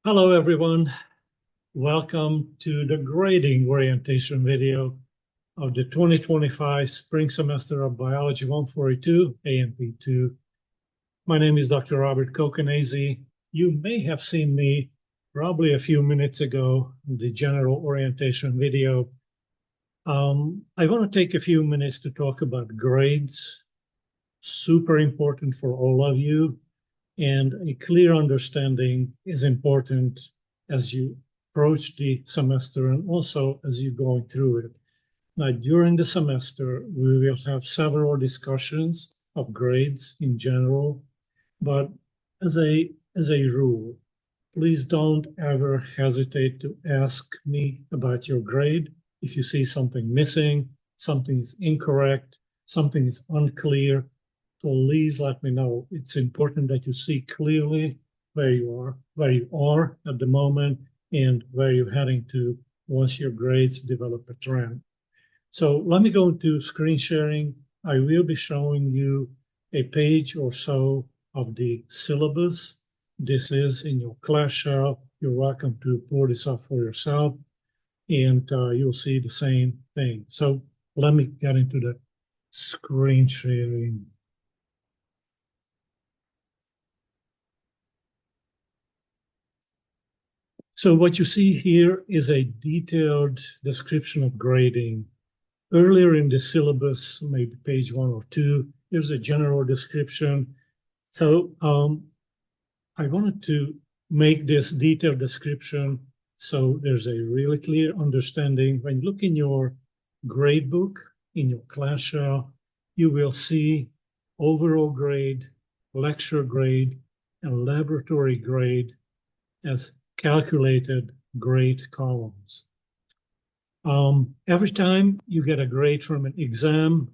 Hello, everyone. Welcome to the grading orientation video of the 2025 spring semester of Biology 142, AMP2. My name is Dr. Robert Kokenese. You may have seen me probably a few minutes ago in the general orientation video. I want to take a few minutes to talk about grades, super important for all of you. And a clear understanding is important as you approach the semester and also as you're going through it. Now, during the semester, we will have several discussions of grades in general, but as a rule, please don't ever hesitate to ask me about your grade. If you see something missing, something is incorrect, something is unclear, please let me know. It's important that you see clearly where you are at the moment and where you're heading to once your grades develop a trend. So let me go into screen sharing. I will be showing you a page or so of the syllabus. This is in your class shell. You're welcome to pull this up for yourself and you'll see the same thing. So let me get into the screen sharing. So what you see here is a detailed description of grading. Earlier in the syllabus, maybe page 1 or 2, there's a general description. So I wanted to make this detailed description so there's a really clear understanding. When you look in your grade book, in your class shell, you will see overall grade, lecture grade, and laboratory grade as calculated grade columns. Every time you get a grade from an exam,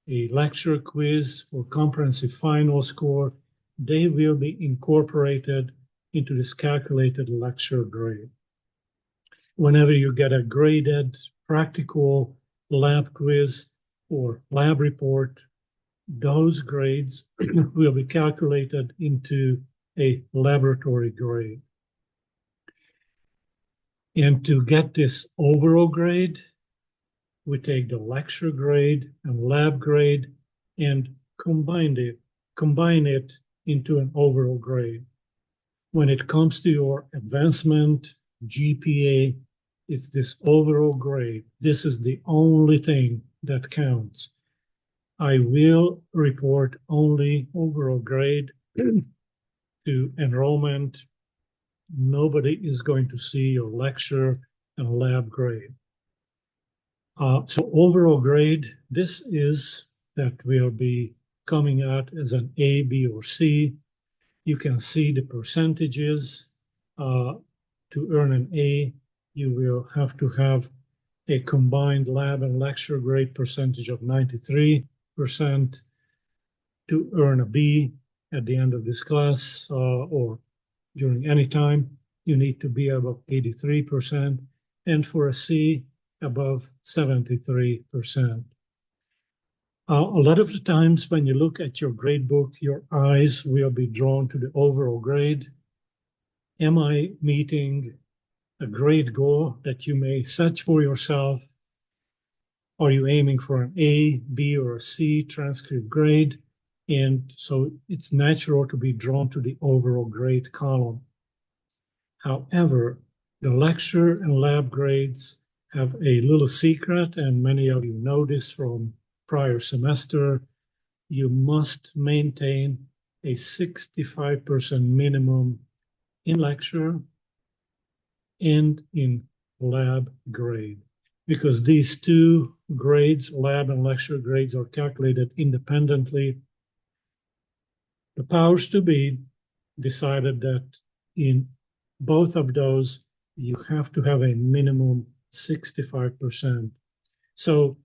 a lecture quiz, or comprehensive final score, they will be incorporated into this calculated lecture grade. Whenever you get a graded practical lab quiz or lab report, those grades will be calculated into a laboratory grade. And to get this overall grade, we take the lecture grade and lab grade and combine it into an overall grade. When it comes to your advancement GPA, it's this overall grade. This is the only thing that counts. I will report only overall grade to enrollment. Nobody is going to see your lecture and lab grade. So overall grade, this is that will be coming out as an A, B, or C. You can see the percentages. To earn an A, you will have to have a combined lab and lecture grade percentage of 93%. To earn a B at the end of this class or during any time, you need to be above 83%. And for a C, above 73%. A lot of the times when you look at your grade book, your eyes will be drawn to the overall grade. Am I meeting a grade goal that you may set for yourself? Are you aiming for an A, B, or a C transcript grade? And so it's natural to be drawn to the overall grade column. However, the lecture and lab grades have a little secret, and many of you know this from prior semester. You must maintain a 65% minimum in lecture and in lab grade, because these two grades, lab and lecture grades, are calculated independently. The powers to be decided that in both of those, you have to have a minimum 65%. So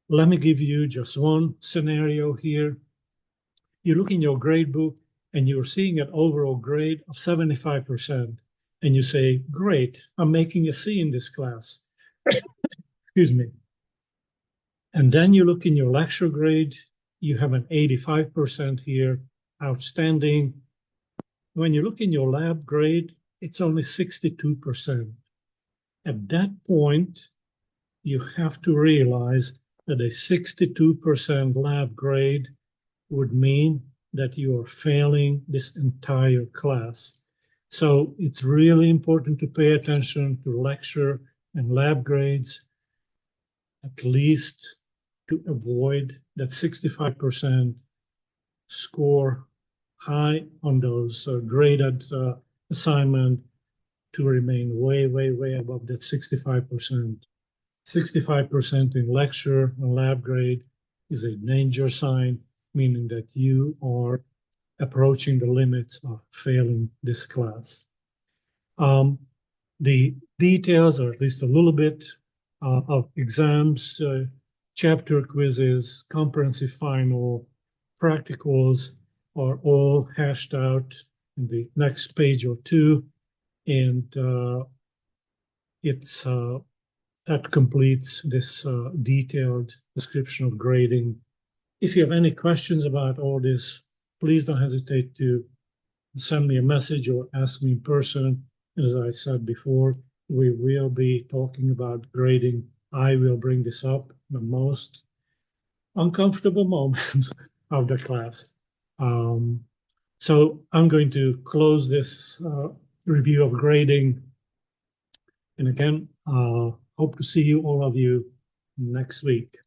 let me give you just one scenario here. You look in your grade book and you're seeing an overall grade of 75%. And you say, great, I'm making a C in this class. Excuse me. And then you look in your lecture grade, you have an 85% here, outstanding. When you look in your lab grade, it's only 62%. At that point, you have to realize that a 62% lab grade would mean that you are failing this entire class. So it's really important to pay attention to lecture and lab grades, at least to avoid that 65% score high on those graded assignment, to remain way, way, way above that 65%. 65% in lecture and lab grade is a danger sign, meaning that you are approaching the limits of failing this class. The details, or at least a little bit, of exams, chapter quizzes, comprehensive final, practicals are all hashed out in the next page or two, and it's that completes this detailed description of grading. If you have any questions about all this, please don't hesitate to send me a message or ask me in person. As I said before, we will be talking about grading. I will bring this up in the most uncomfortable moments of the class. So I'm going to close this review of grading. And again, hope to see you, all of you, next week.